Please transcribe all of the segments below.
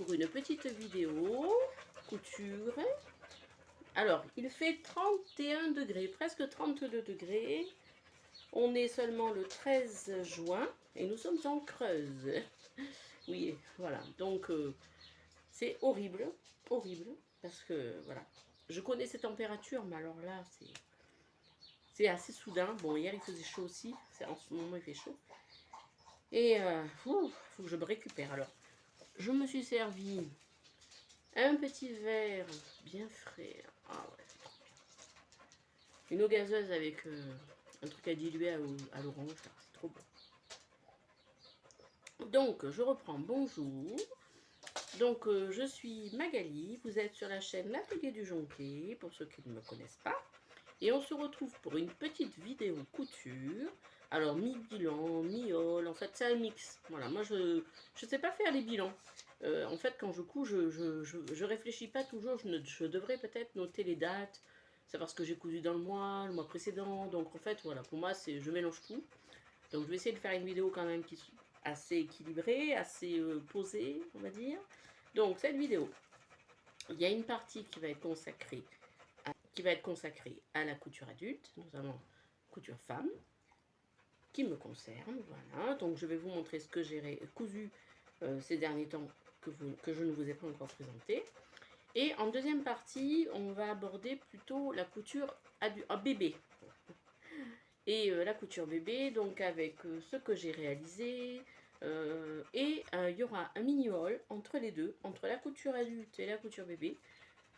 pour une petite vidéo couture. Alors, il fait 31 degrés, presque 32 degrés. On est seulement le 13 juin et nous sommes en Creuse. Oui, voilà. Donc, c'est horrible, horrible, parce que, voilà. Je connais ces températures, mais alors là, c'est assez soudain. Bon, hier, il faisait chaud aussi. En ce moment, il fait chaud. Et, faut que je me récupère. Alors, je me suis servi un petit verre bien frais. Ah ouais, c'est trop bien. Une eau gazeuse avec un truc à diluer à l'orange. C'est trop bon. Donc, je reprends. Bonjour. Donc, je suis Magali. Vous êtes sur la chaîne L'Atelier du Jonquet, pour ceux qui ne me connaissent pas. Et on se retrouve pour une petite vidéo couture. Alors, mi-bilan, mi-haul, en fait, c'est un mix. Voilà, moi, je ne sais pas faire les bilans. En fait, quand je couds, je réfléchis pas toujours. Je devrais peut-être noter les dates, savoir ce que j'ai cousu dans le mois précédent. Donc, en fait, voilà, pour moi, je mélange tout. Donc, je vais essayer de faire une vidéo quand même qui soit assez équilibrée, assez posée, on va dire. Donc, cette vidéo, il y a une partie qui va être consacrée à la couture adulte, notamment couture femme, qui me concerne. Voilà, donc je vais vous montrer ce que j'ai cousu ces derniers temps que je ne vous ai pas encore présenté. Et en deuxième partie, on va aborder plutôt la couture bébé. Et la couture bébé, donc avec ce que j'ai réalisé. Et il y aura un mini haul entre les deux, entre la couture adulte et la couture bébé.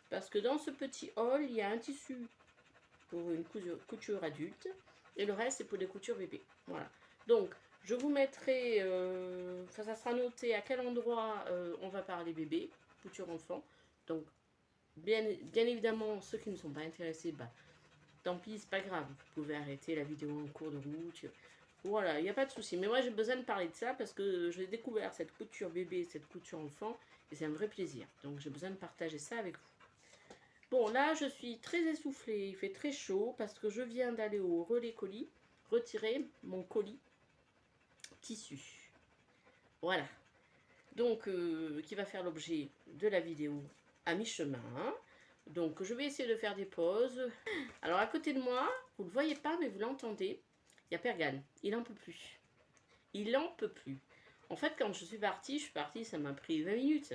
Parce que dans ce petit haul, il y a un tissu pour une couture adulte et le reste c'est pour des coutures bébés. Voilà. Donc je vous mettrai, ça sera noté à quel endroit on va parler bébé, couture enfant. Donc bien évidemment ceux qui ne sont pas intéressés, bah, tant pis, c'est pas grave, vous pouvez arrêter la vidéo en cours de route. Voilà, il n'y a pas de souci. Mais moi j'ai besoin de parler de ça parce que j'ai découvert cette couture bébé, cette couture enfant et c'est un vrai plaisir. Donc j'ai besoin de partager ça avec vous. Bon, là, je suis très essoufflée, il fait très chaud parce que je viens d'aller au relais colis, retirer mon colis tissu. Voilà. Donc, qui va faire l'objet de la vidéo à mi-chemin. Donc, je vais essayer de faire des pauses. Alors, à côté de moi, vous ne le voyez pas, mais vous l'entendez, il y a Pergane. Il n'en peut plus. Il n'en peut plus. En fait, quand je suis partie, ça m'a pris 20 minutes.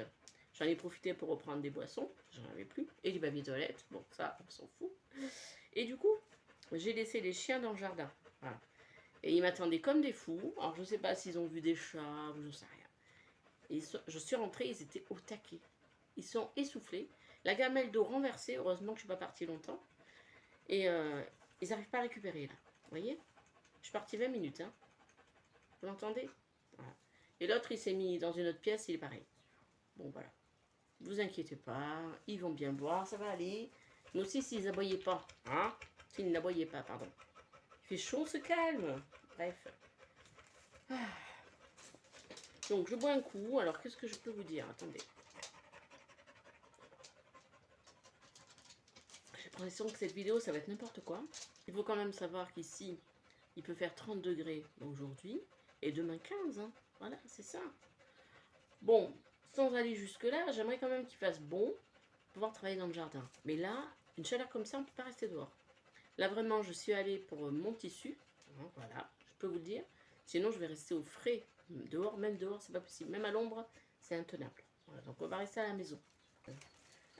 J'en ai profité pour reprendre des boissons, j'en avais plus, et des papiers toilettes, bon ça on s'en fout. Et du coup, j'ai laissé les chiens dans le jardin. Voilà. Et ils m'attendaient comme des fous. Alors je sais pas s'ils ont vu des chats ou je sais rien. Et je suis rentrée, ils étaient au taquet. Ils sont essoufflés. La gamelle d'eau renversée, heureusement que je suis pas partie longtemps. Et ils n'arrivent pas à récupérer là. Vous voyez? Je suis partie 20 minutes. Hein. Vous l'entendez? Voilà. Et l'autre il s'est mis dans une autre pièce, il est pareil. Bon voilà. Vous inquiétez pas, ils vont bien boire, ça va aller. Mais aussi s'ils n'aboyaient pas, hein. S'ils n'aboyaient pas, pardon. Il fait chaud, on se calme. Bref. Ah. Donc je bois un coup, alors qu'est-ce que je peux vous dire? Attendez. J'ai l'impression que cette vidéo, ça va être n'importe quoi. Il faut quand même savoir qu'ici, il peut faire 30 degrés aujourd'hui, et demain 15, hein. Voilà, c'est ça. Bon, sans aller jusque-là, j'aimerais quand même qu'il fasse bon, pour pouvoir travailler dans le jardin. Mais là, une chaleur comme ça, on ne peut pas rester dehors. Là, vraiment, je suis allée pour mon tissu. Voilà, je peux vous le dire. Sinon, je vais rester au frais. Dehors, même dehors, c'est pas possible. Même à l'ombre, c'est intenable. Voilà, donc, on va rester à la maison.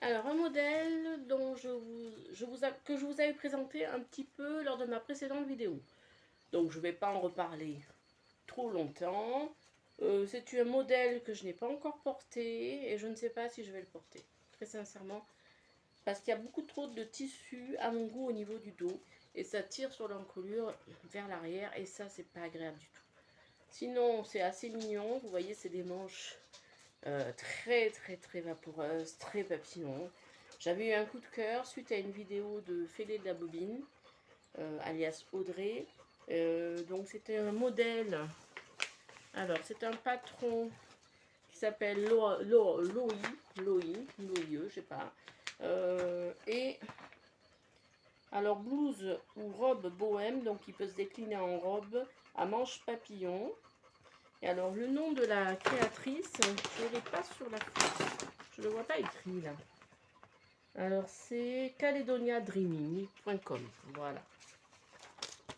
Alors, un modèle dont que je vous avais présenté un petit peu lors de ma précédente vidéo. Donc, je ne vais pas en reparler trop longtemps. C'est un modèle que je n'ai pas encore porté et je ne sais pas si je vais le porter. Très sincèrement. Parce qu'il y a beaucoup trop de tissu à mon goût au niveau du dos. Et ça tire sur l'encolure vers l'arrière. Et ça, c'est pas agréable du tout. Sinon, c'est assez mignon. Vous voyez, c'est des manches très vaporeuses, très papillons. J'avais eu un coup de cœur suite à une vidéo de Félé de la Bobine, alias Audrey. Donc, c'était un modèle. Alors, c'est un patron qui s'appelle Loïe, je sais pas. Et alors blouse ou robe bohème, donc il peut se décliner en robe à manches papillon. Et alors, le nom de la créatrice, je ne l'ai pas sur la feuille. Je ne le vois pas écrit là. Alors, c'est caledoniadreaming.com. Voilà.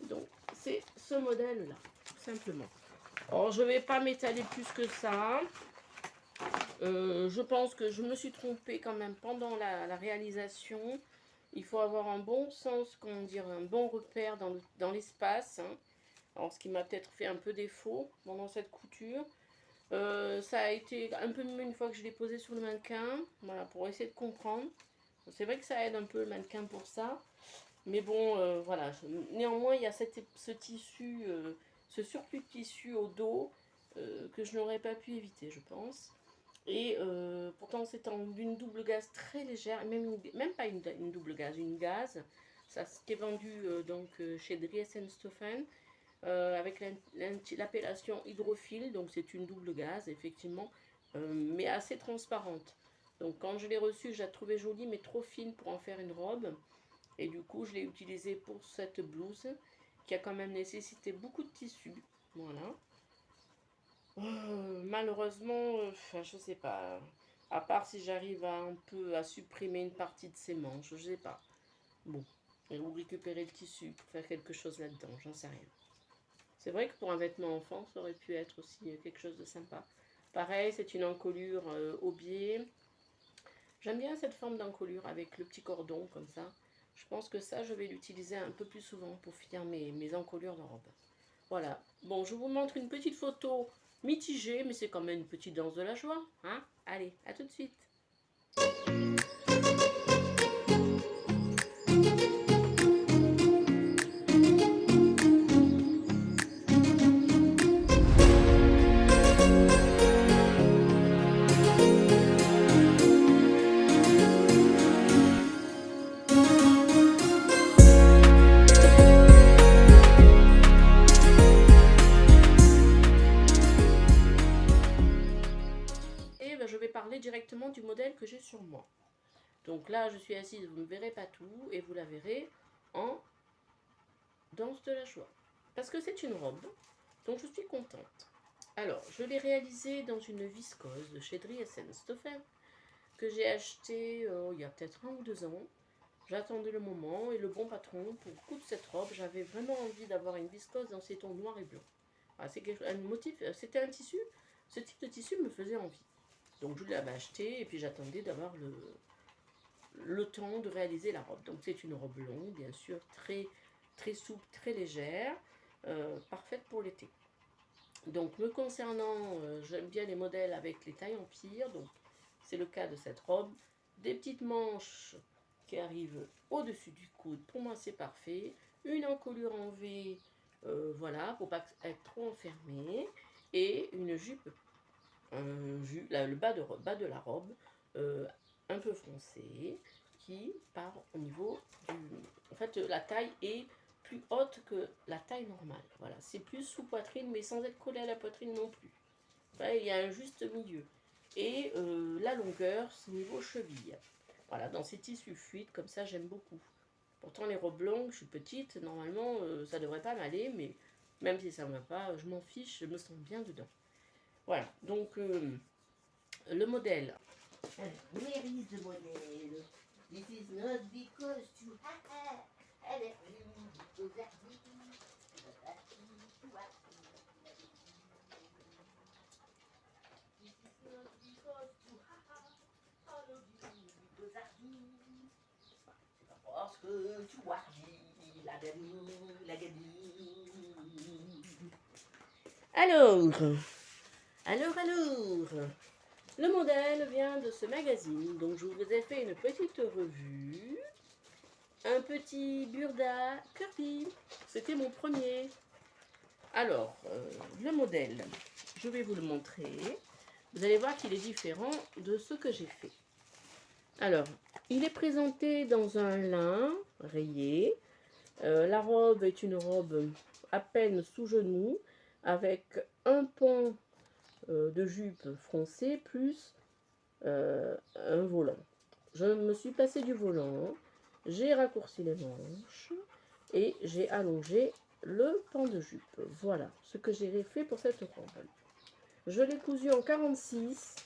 Donc, c'est ce modèle-là, tout simplement. Alors, je ne vais pas m'étaler plus que ça. Je pense que je me suis trompée quand même pendant la réalisation. Il faut avoir un bon sens, comment dire, un bon repère dans l'espace. Hein. Alors, ce qui m'a peut-être fait un peu défaut pendant cette couture. Ça a été un peu mieux une fois que je l'ai posé sur le mannequin. Voilà, pour essayer de comprendre. C'est vrai que ça aide un peu le mannequin pour ça. Mais bon, voilà. Néanmoins, il y a ce tissu, ce surplus de tissu au dos que je n'aurais pas pu éviter, je pense. Et pourtant, c'est d'une double gaze très légère, même pas une double gaze, une gaze. Ça s'était vendu chez Dries Stoffen avec l'appellation hydrophile. Donc, c'est une double gaze, effectivement, mais assez transparente. Donc, quand je l'ai reçue, je la trouvais jolie, mais trop fine pour en faire une robe. Et du coup, je l'ai utilisée pour cette blouse qui a quand même nécessité beaucoup de tissu. Voilà. Malheureusement, je sais pas. À part si j'arrive un peu à supprimer une partie de ses manches, je sais pas. Bon, ou récupérer le tissu pour faire quelque chose là-dedans, j'en sais rien. C'est vrai que pour un vêtement enfant, ça aurait pu être aussi quelque chose de sympa. Pareil, c'est une encolure au biais. J'aime bien cette forme d'encolure avec le petit cordon comme ça. Je pense que ça, je vais l'utiliser un peu plus souvent pour finir mes encolures de robe. Voilà. Bon, je vous montre une petite photo mitigée, mais c'est quand même une petite danse de la joie. Hein? Allez, à tout de suite. Et ben, je vais parler directement du modèle que j'ai sur moi. Donc là, je suis assise, vous ne verrez pas tout, et vous la verrez en danse de la joie. Parce que c'est une robe, donc je suis contente. Alors, je l'ai réalisée dans une viscose de chez Dries Stoffen, que j'ai acheté il y a peut-être 1 ou 2 ans. J'attendais le moment et le bon patron pour coudre cette robe. J'avais vraiment envie d'avoir une viscose dans ces tons noir et blanc. Un motif, c'était un tissu. Ce type de tissu me faisait envie. Donc je l'avais acheté et puis j'attendais d'avoir le temps de réaliser la robe. Donc c'est une robe longue, bien sûr, très, très souple, très légère, parfaite pour l'été. Donc me concernant, j'aime bien les modèles avec les tailles empire, donc c'est le cas de cette robe. Des petites manches qui arrivent au-dessus du coude, pour moi c'est parfait. Une encolure en V, voilà, pour pas être trop enfermée. Et une jupe, le bas de la robe, un peu foncé, qui part au niveau du... En fait, la taille est plus haute que la taille normale. Voilà, c'est plus sous poitrine, mais sans être collé à la poitrine non plus. Voilà, il y a un juste milieu. Et la longueur, c'est niveau cheville. Voilà, dans ces tissus fluides, comme ça, j'aime beaucoup. Pourtant, les robes longues, je suis petite, normalement, ça devrait pas m'aller, mais même si ça ne va pas, je m'en fiche, je me sens bien dedans. Voilà, donc le modèle. Alors, where is the model? This is not because you have parce que tu vois la alors, le modèle vient de ce magazine, donc je vous ai fait une petite revue. Un petit Burda Kirby, c'était mon premier. Alors, le modèle, je vais vous le montrer. Vous allez voir qu'il est différent de ce que j'ai fait. Alors, il est présenté dans un lin rayé. La robe est une robe à peine sous genou, avec un pan de jupe froncé plus un volant. Je me suis passé du volant, j'ai raccourci les manches et j'ai allongé le pan de jupe. Voilà ce que j'ai fait pour cette robe. Je l'ai cousue en 46.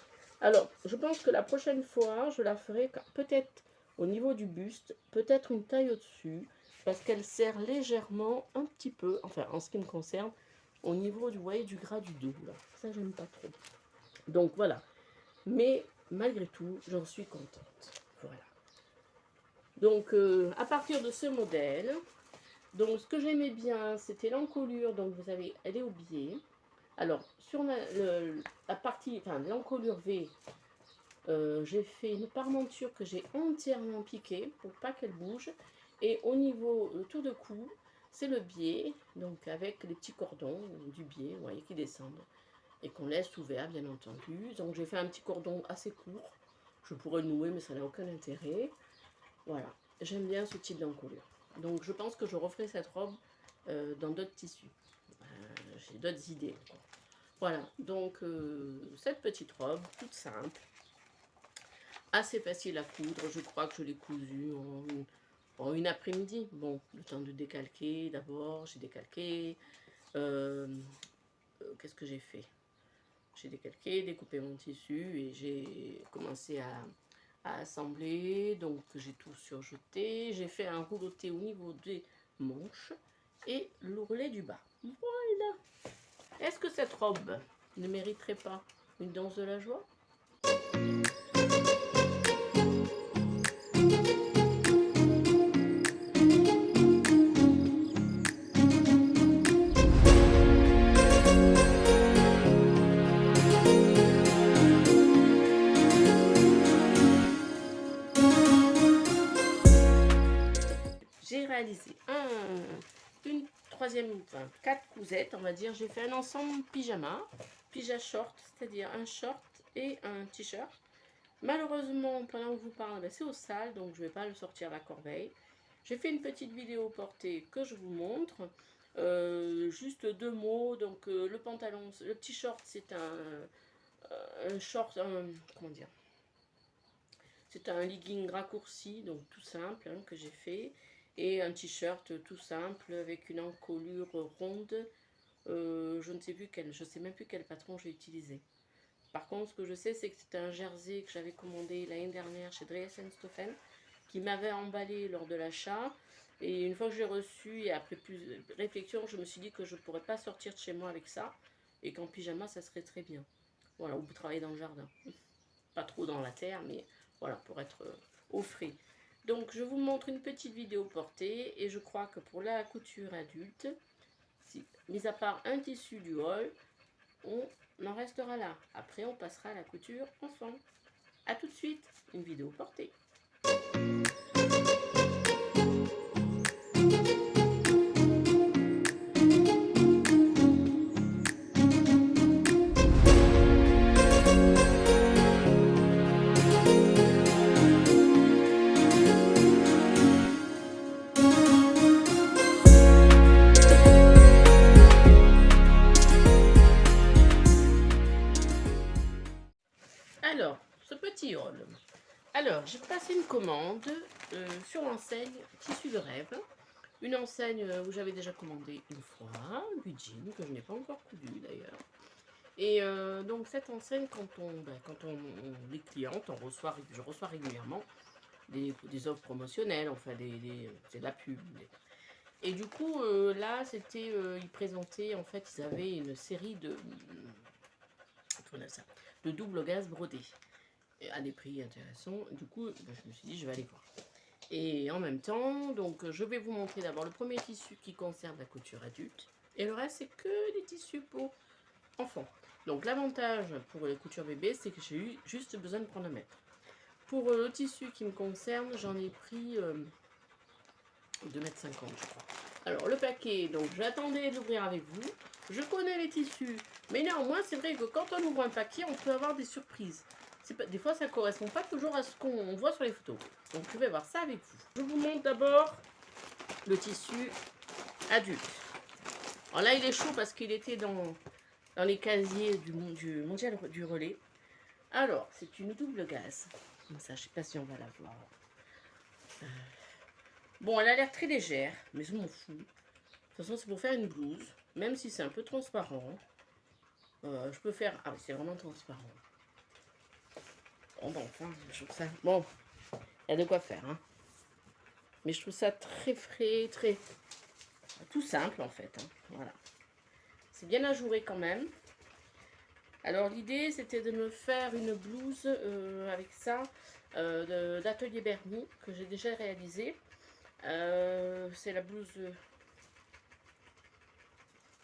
Alors, je pense que la prochaine fois, je la ferai peut-être au niveau du buste, peut-être une taille au-dessus, parce qu'elle serre légèrement un petit peu, enfin en ce qui me concerne, au niveau du, voyez, du gras du dos. Là. Ça, j'aime pas trop. Donc voilà. Mais malgré tout, j'en suis contente. Voilà. Donc à partir de ce modèle, donc ce que j'aimais bien, c'était l'encolure. Donc vous avez, elle est au biais. Alors sur la partie, enfin l'encolure V, j'ai fait une parmenture que j'ai entièrement piquée pour pas qu'elle bouge. Et au niveau tour de cou, c'est le biais, donc avec les petits cordons du biais, vous voyez, qui descendent. Et qu'on laisse ouvert, bien entendu. Donc j'ai fait un petit cordon assez court. Je pourrais le nouer, mais ça n'a aucun intérêt. Voilà, j'aime bien ce type d'encolure. Donc je pense que je referai cette robe dans d'autres tissus. J'ai d'autres idées. Voilà, donc cette petite robe, toute simple, assez facile à coudre. Je crois que je l'ai cousue en une après-midi. Bon, le temps de décalquer d'abord, j'ai décalqué. Qu'est-ce que j'ai fait? J'ai décalqué, découpé mon tissu et j'ai commencé à assembler. Donc j'ai tout surjeté. J'ai fait un rouleauté au niveau des manches et l'ourlet du bas. Voilà. Est-ce que cette robe ne mériterait pas une danse de la joie? J'ai réalisé une troisième, enfin 4 cousettes, on va dire. J'ai fait un ensemble pyjama, pyjama short, c'est-à-dire un short et un t-shirt. Malheureusement, pendant que je vous parle, ben, c'est au sale, donc je ne vais pas le sortir à la corbeille. J'ai fait une petite vidéo portée que je vous montre. Juste 2 mots. Donc le pantalon, le petit short, c'est un short, comment dire, c'est un legging raccourci, donc tout simple, hein, que j'ai fait. Et un t-shirt tout simple avec une encolure ronde. Je ne sais plus je sais même plus quel patron j'ai utilisé. Par contre, ce que je sais, c'est que c'était un jersey que j'avais commandé l'année dernière chez Dries & Stoffen, qui m'avait emballé lors de l'achat. Et une fois que j'ai reçu, et après plus de réflexion, je me suis dit que je ne pourrais pas sortir de chez moi avec ça. Et qu'en pyjama, ça serait très bien. Voilà, ou pour travailler dans le jardin. Pas trop dans la terre, mais voilà, pour être au frais. Donc, je vous montre une petite vidéo portée. Et je crois que pour la couture adulte, mis à part un tissu du haul, on en restera là. Après, on passera à la couture enfant. A tout de suite, une vidéo portée. Alors, ce petit haul. Alors, j'ai passé une commande sur l'enseigne Tissu de rêve. Une enseigne où j'avais déjà commandé une fois, du jean, que je n'ai pas encore cousu d'ailleurs. Et donc cette enseigne, quand les clientes, je reçois régulièrement des offres promotionnelles, enfin c'est de la pub. Et du coup, là, c'était, ils présentaient, en fait, ils avaient une série de double gaze brodé à des prix intéressants. Du coup, je me suis dit, je vais aller voir. Et en même temps, donc je vais vous montrer d'abord le premier tissu qui concerne la couture adulte. Et le reste, c'est que des tissus pour enfants. Donc l'avantage pour les coutures bébés, c'est que j'ai eu juste besoin de prendre un mètre. Pour le tissu qui me concerne, j'en ai pris 2,50 m, je crois. Alors le paquet, donc j'attendais de l'ouvrir avec vous. Je connais les tissus, mais néanmoins, c'est vrai que quand on ouvre un paquet, on peut avoir des surprises. Des fois, ça ne correspond pas toujours à ce qu'on voit sur les photos. Donc, je vais voir ça avec vous. Je vous montre d'abord le tissu adulte. Alors là, il est chaud parce qu'il était dans les casiers du mondial du relais. Alors, c'est une double gaze. Comme ça, je ne sais pas si on va la voir. Bon, elle a l'air très légère, mais je m'en fous. De toute façon, c'est pour faire une blouse, même si c'est un peu transparent. Je peux faire... Ah oui, c'est vraiment transparent. Bon, enfin, je trouve ça... Bon, il y a de quoi faire, hein. Mais je trouve ça très frais, très... Tout simple, en fait, hein. Voilà. C'est bien ajouré quand même. Alors, l'idée, c'était de me faire une blouse avec ça, d'Atelier Bernie, que j'ai déjà réalisé. C'est la blouse...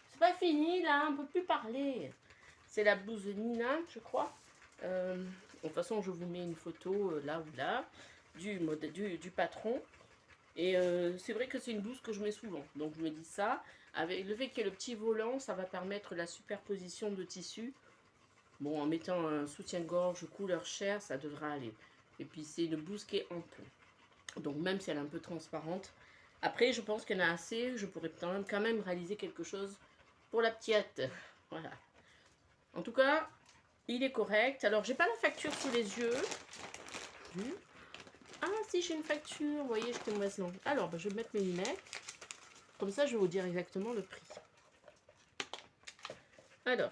C'est pas fini, là, on peut plus parler. C'est la blouse Nina, je crois. De toute façon, je vous mets une photo là ou là du patron. Et c'est vrai que c'est une blouse que je mets souvent. Donc je me dis ça. Avec le fait qu'il y ait le petit volant, ça va permettre la superposition de tissus. Bon, en mettant un soutien-gorge couleur chair, ça devrait aller. Et puis c'est une blouse qui est ample. Donc même si elle est un peu transparente. Après, je pense qu'il y en a assez. Je pourrais quand même réaliser quelque chose pour la petite. Voilà. En tout cas, il est correct. Alors, j'ai pas la facture sous les yeux. Ah, si, j'ai une facture. Vous voyez, j'étais moisenon. Alors, je vais mettre mes lunettes. Comme ça, je vais vous dire exactement le prix. Alors,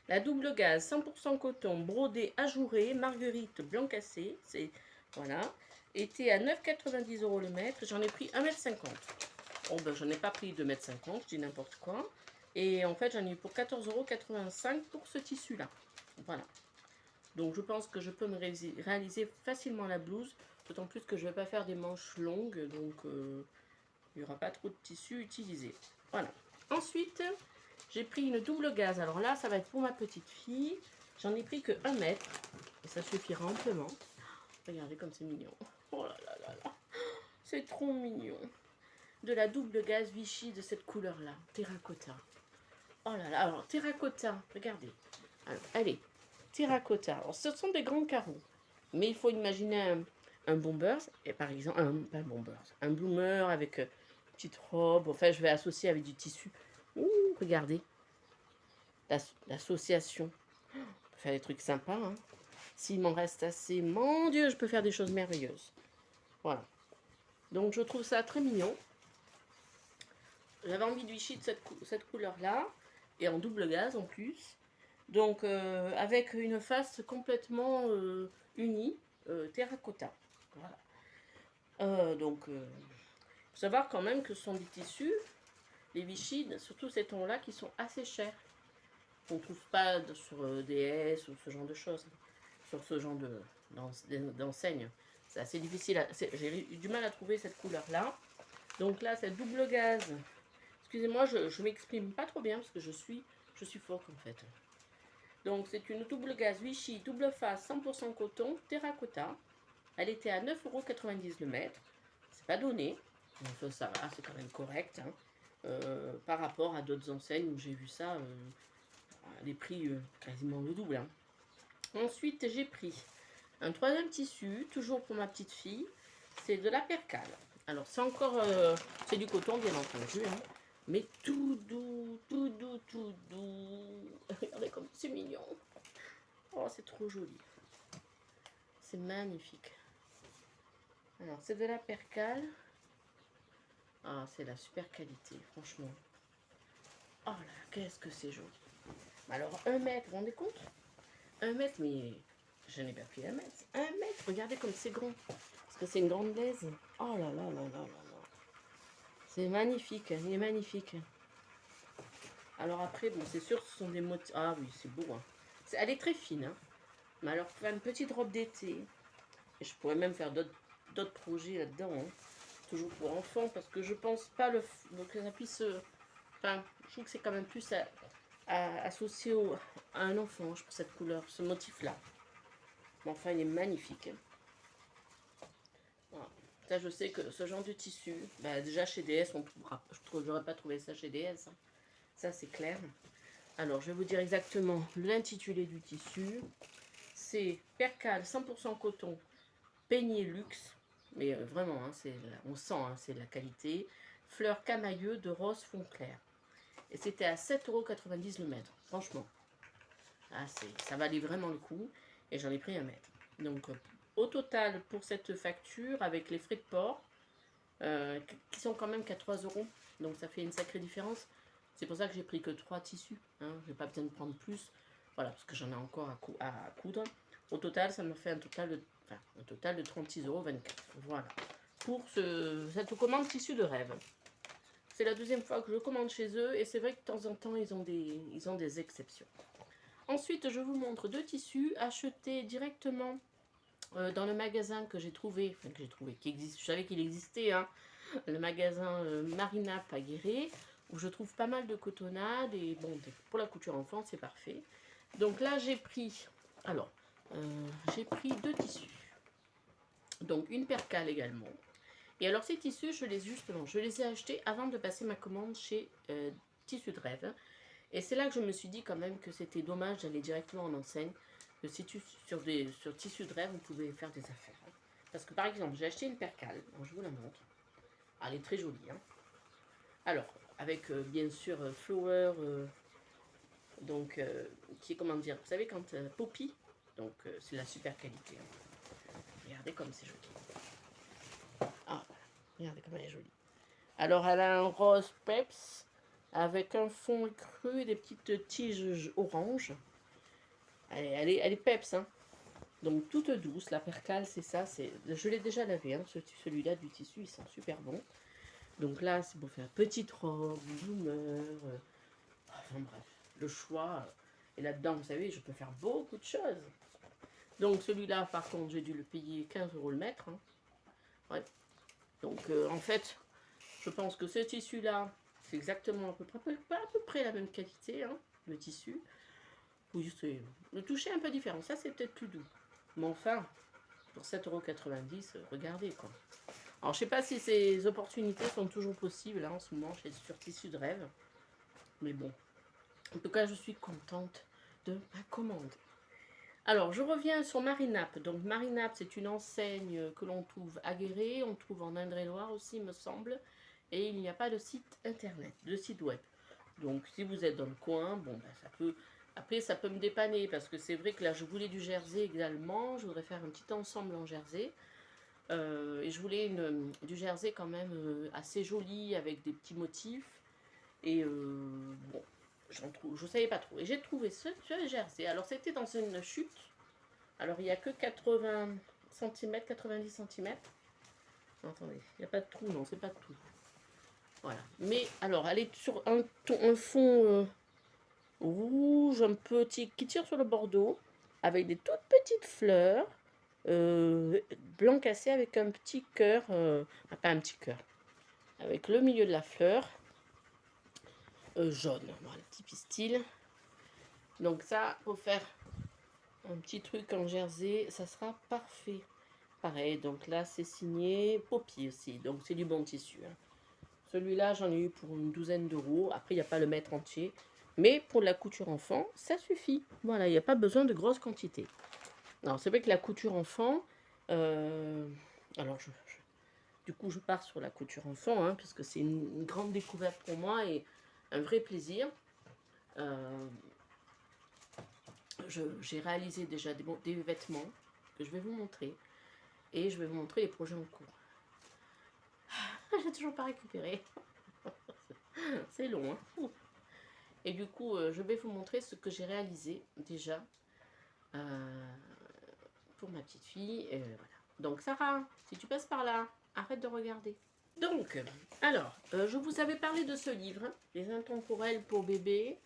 la double gaze 100% coton brodé ajouré, marguerite blanc cassé. C'est, voilà. Était à 9,90 € le mètre. J'en ai pris 1,50 m. Bon, ben, j'en ai pas pris 2,50 m. Je dis n'importe quoi. Et en fait, j'en ai eu pour 14,85 € pour ce tissu-là. Voilà. Donc, je pense que je peux me réaliser facilement la blouse. D'autant plus que je ne vais pas faire des manches longues. Donc, il n'y aura pas trop de tissu utilisé. Voilà. Ensuite, j'ai pris une double gaze. Alors là, ça va être pour ma petite fille. J'en ai pris que 1 mètre. Et ça suffira amplement. Regardez comme c'est mignon. Oh là là là là. C'est trop mignon. De la double gaze Vichy de cette couleur-là. Terracotta. Oh là là, alors terracotta, regardez. Alors, allez, terracotta. Alors, ce sont des grands carreaux. Mais il faut imaginer un bomber, et par exemple, pas un bomber, un bloomer avec une petite robe. Enfin, je vais associer avec du tissu. Ouh, regardez. L'association. On peut faire des trucs sympas, hein. S'il m'en reste assez, mon Dieu, je peux faire des choses merveilleuses. Voilà. Donc, je trouve ça très mignon. J'avais envie de Vichy de cette couleur-là. Et en double gaze en plus. Donc avec une face complètement unie, terracotta. Voilà. Donc, faut savoir quand même que ce sont des tissus, les Vichy, surtout ces tons-là, qui sont assez chers. On ne trouve pas sur DS ou ce genre de choses. Sur ce genre d'enseigne. C'est assez difficile. J'ai eu du mal à trouver cette couleur-là. Donc là, cette double gaze. Excusez-moi, je m'exprime pas trop bien parce que je suis forte en fait. Donc c'est une double gaze Vichy, double face, 100% coton, terracotta. Elle était à 9,90 € le mètre. C'est pas donné. Donc ça va, c'est quand même correct. Hein. Par rapport à d'autres enseignes où j'ai vu ça, les prix quasiment le double. Hein. Ensuite, j'ai pris un troisième tissu, toujours pour ma petite fille. C'est de la percale. Alors c'est encore, c'est du coton bien entendu. Hein. Mais tout doux, tout doux, tout doux. Regardez comme c'est mignon. Oh, c'est trop joli. C'est magnifique. Alors, c'est de la percale. Ah, c'est la super qualité, franchement. Oh là, qu'est-ce que c'est joli. Alors, 1 mètre, vous vous rendez compte? 1 mètre, mais je n'ai pas pris 1 mètre. 1 mètre, regardez comme c'est grand. Parce que c'est une grande laise. Oh là là là là là là. C'est magnifique, il est magnifique. Alors après, bon, c'est sûr, ce sont des motifs. Ah oui, c'est beau. Hein. Elle est très fine. Hein. Mais alors, pour faire une petite robe d'été, et je pourrais même faire d'autres projets là-dedans, hein. Toujours pour enfants, parce que je pense pas que ça puisse. Enfin, je trouve que c'est quand même plus associé à un enfant, je trouve, cette couleur, ce motif-là. Mais enfin, il est magnifique. Voilà. Ça, je sais que ce genre de tissu, bah, déjà chez DS, je n'aurais pas trouvé ça chez DS. Hein. Ça, c'est clair. Alors, je vais vous dire exactement l'intitulé du tissu. C'est percale 100% coton, peigné luxe. Mais vraiment, hein, on sent, hein, c'est de la qualité. Fleurs camailleux de rose fond clair. Et c'était à 7,90 € le mètre. Franchement, ah, ça valait vraiment le coup. Et j'en ai pris 1 mètre. Donc, au total, pour cette facture, avec les frais de port, qui sont quand même qu'à 3 €, donc ça fait une sacrée différence. C'est pour ça que j'ai pris que 3 tissus. Hein. Je n'ai pas besoin de prendre plus. Voilà, parce que j'en ai encore à coudre. Au total, ça me fait un total de 36,24 €. Voilà. Pour cette commande tissu de rêve. C'est la deuxième fois que je commande chez eux. Et c'est vrai que de temps en temps, ils ont des exceptions. Ensuite, je vous montre 2 tissus achetés directement dans le magasin que j'ai trouvé. Enfin, qui existe. Je savais qu'il existait, hein. Le magasin Marinap à Guéret, où je trouve pas mal de cotonnades et bon, pour la couture enfant, c'est parfait. Donc là, j'ai pris 2 tissus. Donc une percale également. Et alors ces tissus, je les ai achetés avant de passer ma commande chez Tissus de Rêve. Et c'est là que je me suis dit quand même que c'était dommage d'aller directement en enseigne. Que si sur Tissus de Rêve, vous pouvez faire des affaires. Hein. Parce que par exemple, j'ai acheté une percale. Alors, je vous la montre. Elle est très jolie. Hein. Alors, avec bien sûr Flower, donc qui est comment dire, vous savez quand Poppy, donc c'est la super qualité. Hein. Regardez comme c'est joli. Ah, regardez comme elle est jolie. Alors, elle a un rose peps avec un fond cru et des petites tiges orange. Elle est peps, hein. Donc toute douce, la percale, c'est ça. Je l'ai déjà lavé, hein, celui-là du tissu, il sent super bon. Donc là, c'est pour faire petite robe, bloomer, enfin bref, le choix. Et là-dedans, vous savez, je peux faire beaucoup de choses. Donc celui-là, par contre, j'ai dû le payer 15 € le mètre. Hein. Ouais. Donc en fait, je pense que ce tissu-là, c'est exactement à peu près la même qualité, hein, le tissu. Oui, c'est le toucher un peu différent. Ça, c'est peut-être plus doux. Mais enfin, pour 7,90 €, regardez quoi. Alors, je sais pas si ces opportunités sont toujours possibles hein, en ce moment sur Tissus de Rêve. Mais bon, en tout cas, je suis contente de ma commande. Alors, je reviens sur Marinap. Donc, Marinap, c'est une enseigne que l'on trouve à Guéret. On trouve en Indre-et-Loire aussi, me semble. Et il n'y a pas de site internet, de site web. Donc, si vous êtes dans le coin, bon, ben, ça peut... Après, ça peut me dépanner parce que c'est vrai que là, je voulais du jersey également. Je voudrais faire un petit ensemble en jersey. Et je voulais du jersey quand même assez joli avec des petits motifs. Et bon, je ne savais pas trop. Et j'ai trouvé ce jersey. Alors c'était dans une chute. Alors il n'y a que 80 cm, 90 cm. Attendez, il n'y a pas de trou, non, c'est pas de trou. Voilà. Mais alors, elle est sur un fond rouge, un petit, qui tire sur le bordeaux, avec des toutes petites fleurs. Blanc cassé avec un petit cœur, pas un petit cœur, avec le milieu de la fleur jaune, voilà, petit pistil. Donc ça, pour faire un petit truc en jersey, ça sera parfait. Pareil, donc là c'est signé Poppy aussi, donc c'est du bon tissu. Hein. Celui-là, j'en ai eu pour une douzaine d'euros. Après, il n'y a pas le mètre entier. Mais pour la couture enfant, ça suffit. Voilà, il n'y a pas besoin de grosses quantités. Alors, c'est vrai que la couture enfant, alors du coup, je pars sur la couture enfant, hein, parce que c'est une grande découverte pour moi et un vrai plaisir. J'ai réalisé déjà des vêtements que je vais vous montrer. Et je vais vous montrer les projets en cours. J'ai toujours pas récupéré. C'est long, hein. Et du coup, je vais vous montrer ce que j'ai réalisé déjà pour ma petite fille. Voilà. Donc Sarah, si tu passes par là, arrête de regarder. Donc, alors, je vous avais parlé de ce livre, Les Intemporels pour bébé,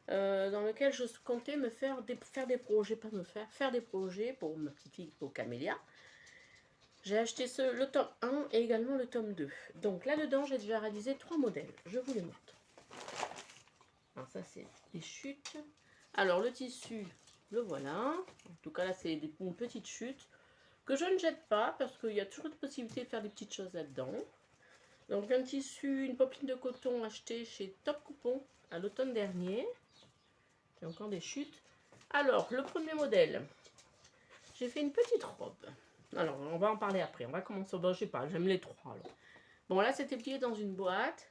dans lequel je comptais faire des projets pour ma petite fille, pour Camélia. J'ai acheté le tome 1 et également le tome 2. Donc là-dedans, j'ai déjà réalisé 3 modèles. Je vous les montre. Alors ça, c'est des chutes. Alors le tissu, le voilà. En tout cas, là, c'est une petite chute que je ne jette pas parce qu'il y a toujours la possibilité de faire des petites choses là-dedans. Donc un tissu, une popeline de coton achetée chez Top Coupon à l'automne dernier. Il y a encore des chutes. Alors, le premier modèle, j'ai fait une petite robe. Alors, on va en parler après. On va commencer. Bon, je sais pas, j'aime les trois. Alors. Bon, là, c'était plié dans une boîte.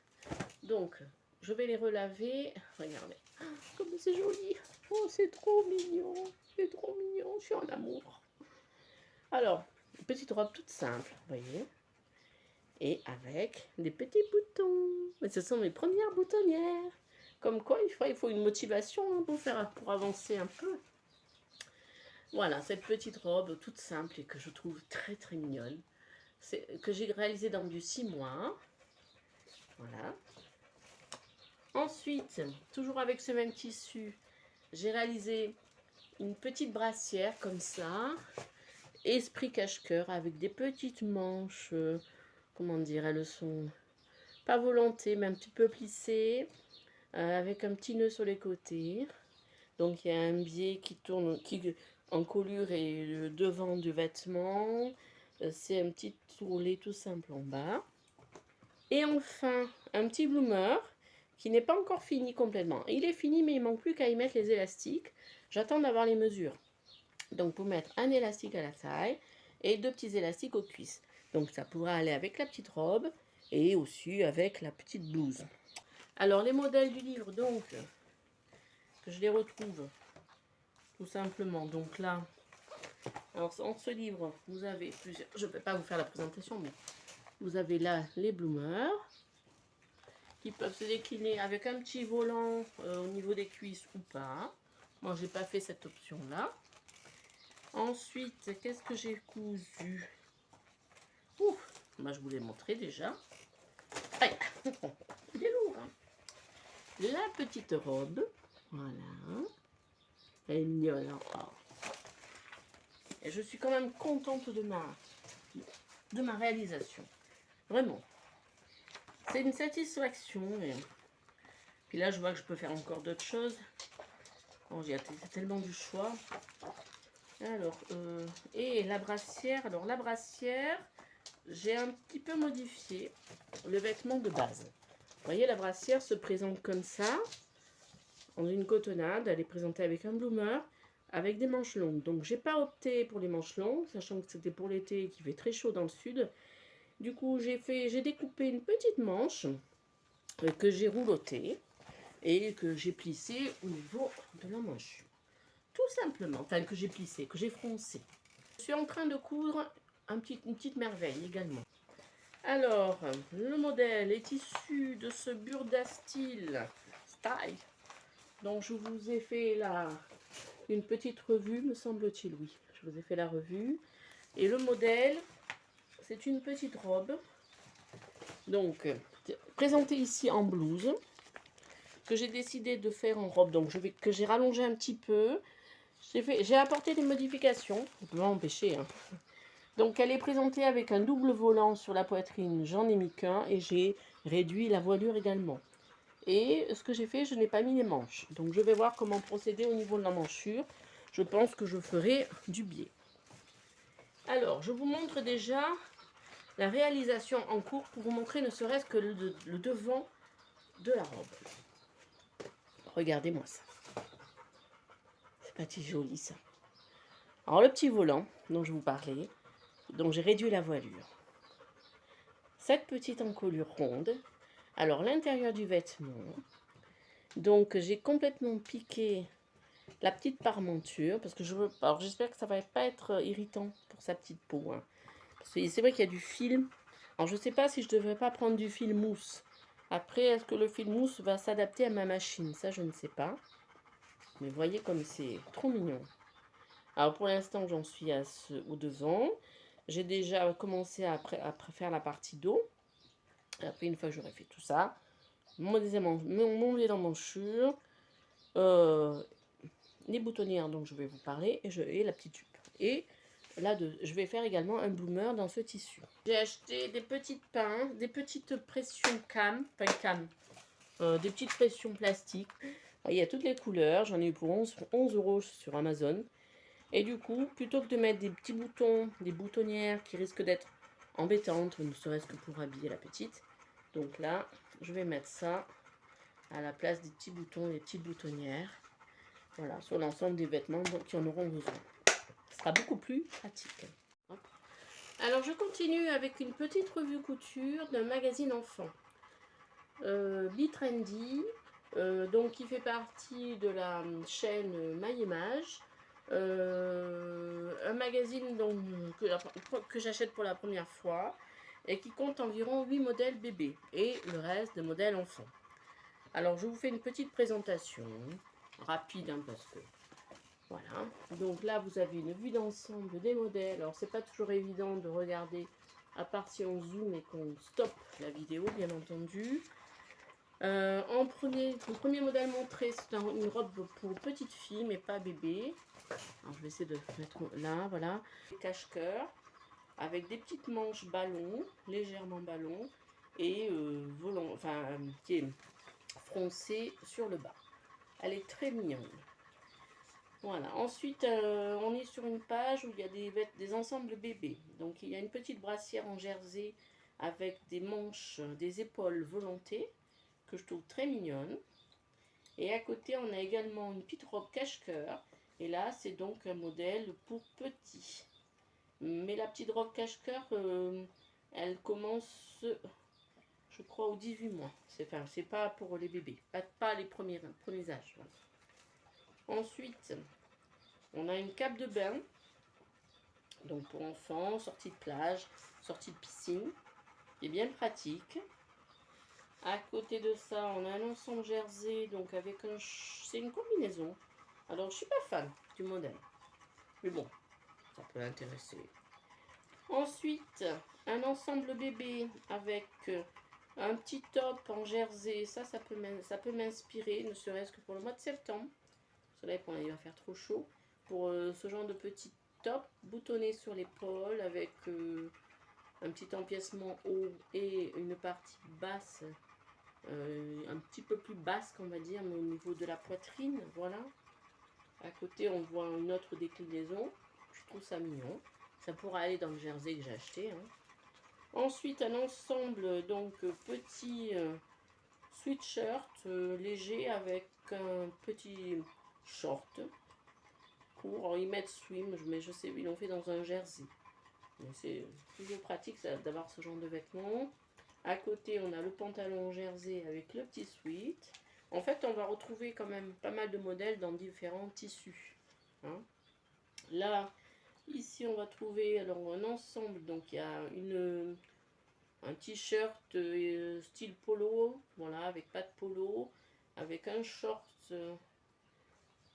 Donc, je vais les relaver. Regardez. Comme c'est joli. Oh, c'est trop mignon. C'est trop mignon. Je suis en amour. Alors, une petite robe toute simple, vous voyez. Et avec des petits boutons. Mais ce sont mes premières boutonnières. Comme quoi, il faut une motivation hein, pour avancer un peu. Voilà, cette petite robe toute simple et que je trouve très très mignonne. Que j'ai réalisée dans du 6 mois. Voilà. Ensuite, toujours avec ce même tissu, j'ai réalisé une petite brassière comme ça. Esprit cache-cœur avec des petites manches. Comment dire, elles sont pas volantées mais un petit peu plissées. Avec un petit nœud sur les côtés. Donc il y a un biais qui tourne en colure et le devant du vêtement. C'est un petit ourlet tout simple en bas. Et enfin, un petit bloomer qui n'est pas encore fini complètement. Il est fini mais il manque plus qu'à y mettre les élastiques. J'attends d'avoir les mesures. Donc pour mettre un élastique à la taille et 2 petits élastiques aux cuisses. Donc ça pourra aller avec la petite robe et aussi avec la petite blouse. Alors les modèles du livre donc, que je les retrouve tout simplement. Donc là, alors dans ce livre, vous avez plusieurs, je ne vais pas vous faire la présentation, mais vous avez là les bloomers qui peuvent se décliner avec un petit volant au niveau des cuisses ou pas. Moi, j'ai pas fait cette option-là. Ensuite, qu'est-ce que j'ai cousu? Ouh, moi je vous l'ai montré déjà. Aïe, il est lourd. Hein. La petite robe, voilà. Elle est mignonne. Hein. Oh. Et je suis quand même contente de ma réalisation. Vraiment. C'est une satisfaction. Et... Puis là, je vois que je peux faire encore d'autres choses. Oh, j'ai tellement du choix. Alors, et la brassière. Alors, la brassière, j'ai un petit peu modifié le vêtement de base. Vous voyez, la brassière se présente comme ça, en une cotonnade. Elle est présentée avec un bloomer, avec des manches longues. Donc, j'ai pas opté pour les manches longues, sachant que c'était pour l'été et qu'il fait très chaud dans le sud. Du coup, j'ai découpé une petite manche que j'ai roulottée et que j'ai plissée au niveau de la manchure. Tout simplement, enfin que j'ai plissé, que j'ai froncé. Je suis en train de coudre une petite merveille également. Alors, le modèle est issu de ce Burda Style. Donc, je vous ai fait là une petite revue, me semble-t-il, oui. Je vous ai fait la revue. Et le modèle, c'est une petite robe. Donc, présentée ici en blouse, que j'ai décidé de faire en robe. Donc, que j'ai rallongé un petit peu. J'ai apporté des modifications, on peut pas m'empêcher. Hein. Donc elle est présentée avec un double volant sur la poitrine, j'en ai mis qu'un et j'ai réduit la voilure également. Et ce que j'ai fait, je n'ai pas mis les manches. Donc je vais voir comment procéder au niveau de la manchure. Je pense que je ferai du biais. Alors, je vous montre déjà la réalisation en cours pour vous montrer ne serait-ce que le devant de la robe. Regardez-moi ça. C'est pas joli ça. Alors le petit volant dont je vous parlais, dont j'ai réduit la voilure. Cette petite encolure ronde. Alors l'intérieur du vêtement. Donc j'ai complètement piqué la petite parmenture parce que je veux. Alors j'espère que ça va pas être irritant pour sa petite peau. Hein. C'est vrai qu'il y a du fil. Alors je sais pas si je devrais pas prendre du fil mousse. Après, est-ce que le fil mousse va s'adapter à ma machine? Ça, je ne sais pas. Mais voyez comme c'est trop mignon. Alors pour l'instant, j'en suis au devant. J'ai déjà commencé à faire la partie dos. Après, une fois que j'aurai fait tout ça, mon manchure, les boutonnières dont je vais vous parler et la petite jupe. Et là, je vais faire également un bloomer dans ce tissu. J'ai acheté des petites pinces, des petites pressions des petites pressions plastiques. Il y a toutes les couleurs, j'en ai eu pour 11 € sur Amazon. Et du coup, plutôt que de mettre des petits boutons, des boutonnières qui risquent d'être embêtantes, ne serait-ce que pour habiller la petite. Donc là, je vais mettre ça à la place des petits boutons et des petites boutonnières. Voilà, sur l'ensemble des vêtements qui en auront besoin. Ce sera beaucoup plus pratique. Hop. Alors, je continue avec une petite revue couture d'un magazine enfant. Be Trendy, donc qui fait partie de la chaîne My Image. Un magazine donc, que j'achète pour la première fois et qui compte environ 8 modèles bébés et le reste de modèles enfants. Alors, je vous fais une petite présentation, rapide, hein, parce que, voilà. Donc là, vous avez une vue d'ensemble des modèles. Alors, c'est pas toujours évident de regarder, à part si on zoome et qu'on stoppe la vidéo, bien entendu. Le premier modèle montré, c'est une robe pour petite fille, mais pas bébé. Alors, je vais essayer de mettre là, voilà. Cache-cœur, avec des petites manches ballon, légèrement ballon, et qui est froncée sur le bas. Elle est très mignonne. Voilà. Ensuite, on est sur une page où il y a des ensembles bébés. Donc, il y a une petite brassière en jersey avec des manches, des épaules volantées, que je trouve très mignonne. Et à côté, on a également une petite robe cache-cœur. Et là, c'est donc un modèle pour petits. Mais la petite robe cache-cœur, elle commence, je crois, au 18 mois. C'est pas pour les bébés, pas les premiers âges. Voilà. Ensuite, on a une cape de bain, donc pour enfants, sortie de plage, sortie de piscine, qui est bien pratique. À côté de ça, on a un ensemble jersey, donc avec c'est une combinaison. Alors, je suis pas fan du modèle, mais bon, ça peut l'intéresser. Ensuite, un ensemble bébé avec un petit top en jersey. Ça peut m'inspirer, ne serait-ce que pour le mois de septembre. Parce que là, il va faire trop chaud. Pour ce genre de petit top boutonné sur l'épaule avec un petit empiècement haut et une partie basse. Un petit peu plus basse qu'on va dire, mais au niveau de la poitrine, voilà. À côté, on voit une autre déclinaison. Je trouve ça mignon. Ça pourra aller dans le jersey que j'ai acheté. Hein. Ensuite, un ensemble, donc petit sweatshirt léger avec un petit short court. Alors, ils mettent swim, mais je sais, ils l'ont fait dans un jersey. Mais c'est toujours pratique d'avoir ce genre de vêtements. À côté, on a le pantalon jersey avec le petit sweat. En fait, on va retrouver quand même pas mal de modèles dans différents tissus. Hein. Là, ici, on va trouver alors un ensemble. Donc, il y a un t-shirt style polo, voilà, avec pas de polo, avec un short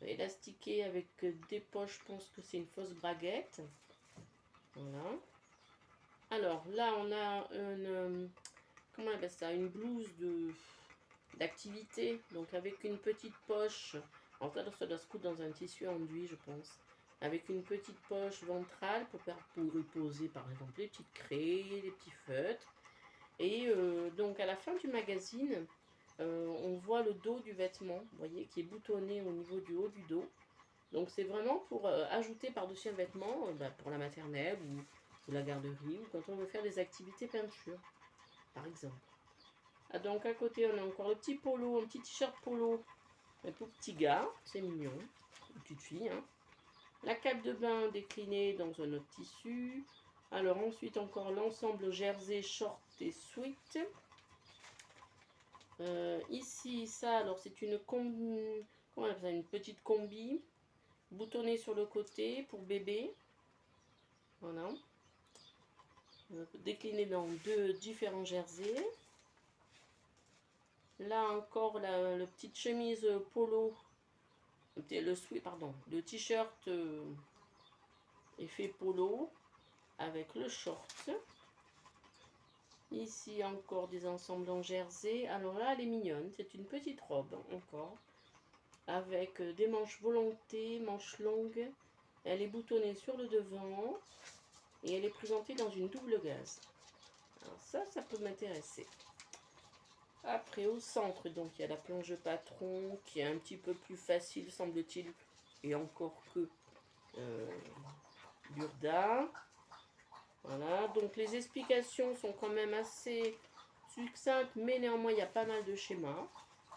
élastiqué avec des poches. Je pense que c'est une fausse braguette. Voilà. Alors là, on a comment on appelle ça, une blouse d'activité, donc avec une petite poche. En fait, ça doit se coudre dans un tissu enduit, je pense. Avec une petite poche ventrale pour poser, par exemple, les petites craies, les petits feutres. Et donc, à la fin du magazine, on voit le dos du vêtement, vous voyez, qui est boutonné au niveau du haut du dos. Donc, c'est vraiment pour ajouter par-dessus un vêtement, pour la maternelle ou la garderie, ou quand on veut faire des activités peinture, par exemple. Ah, donc à côté, on a encore le petit polo, un petit t-shirt polo, un tout petit gars, c'est mignon, une petite fille. Hein. La cape de bain déclinée dans un autre tissu. Alors ensuite encore l'ensemble jersey, short et sweat. Ici, ça, alors c'est une combi, comment on appelle ça, une petite combi, boutonnée sur le côté pour bébé. Voilà. Décliné dans deux différents jerseys. Là encore, la petite chemise polo, le t-shirt effet polo avec le short. Ici encore des ensembles en jersey. Alors là, elle est mignonne. C'est une petite robe encore avec des manches volantées, manches longues. Elle est boutonnée sur le devant et elle est présentée dans une double gaze. Alors ça peut m'intéresser. Après, au centre, donc il y a la planche patron qui est un petit peu plus facile, semble-t-il, et encore que Burda. Voilà, donc les explications sont quand même assez succinctes, mais néanmoins il y a pas mal de schémas.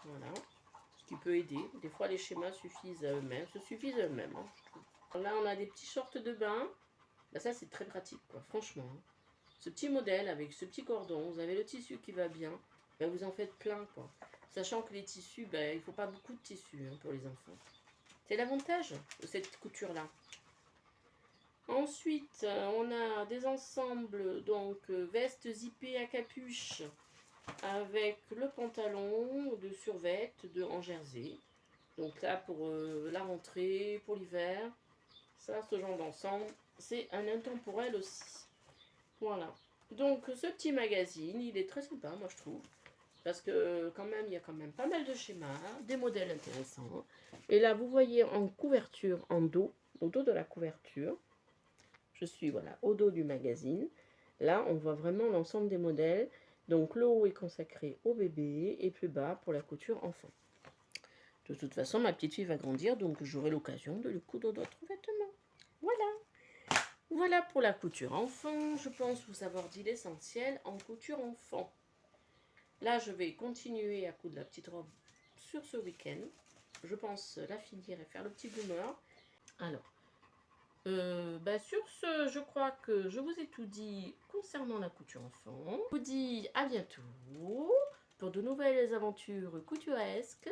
Voilà, ce qui peut aider. Des fois, les schémas suffisent à eux-mêmes, Hein, je trouve. Là, on a des petits shorts de bain. Bah, ça, c'est très pratique, quoi, franchement. Hein. Ce petit modèle avec ce petit cordon, vous avez le tissu qui va bien. Ben, vous en faites plein, quoi. Sachant que les tissus, ben, il ne faut pas beaucoup de tissus hein, pour les enfants. C'est l'avantage de cette couture-là. Ensuite, on a des ensembles, donc vestes zippées à capuche avec le pantalon de survêt en jersey. Donc là, pour la rentrée, pour l'hiver, ça, ce genre d'ensemble, c'est un intemporel aussi. Voilà. Donc ce petit magazine, il est très sympa, moi je trouve. Parce que quand même, il y a quand même pas mal de schémas, des modèles intéressants. Et là, vous voyez en couverture, en dos, au dos de la couverture, je suis voilà au dos du magazine. Là, on voit vraiment l'ensemble des modèles. Donc le haut est consacré au bébé et plus bas pour la couture enfant. De toute façon, ma petite fille va grandir, donc j'aurai l'occasion de lui coudre d'autres vêtements. Voilà. Voilà pour la couture enfant. Je pense vous avoir dit l'essentiel en couture enfant. Là, je vais continuer à coudre la petite robe sur ce week-end. Je pense la finir et faire le petit boomer. Alors, sur ce, je crois que je vous ai tout dit concernant la couture enfant. Je vous dis à bientôt pour de nouvelles aventures couturesques.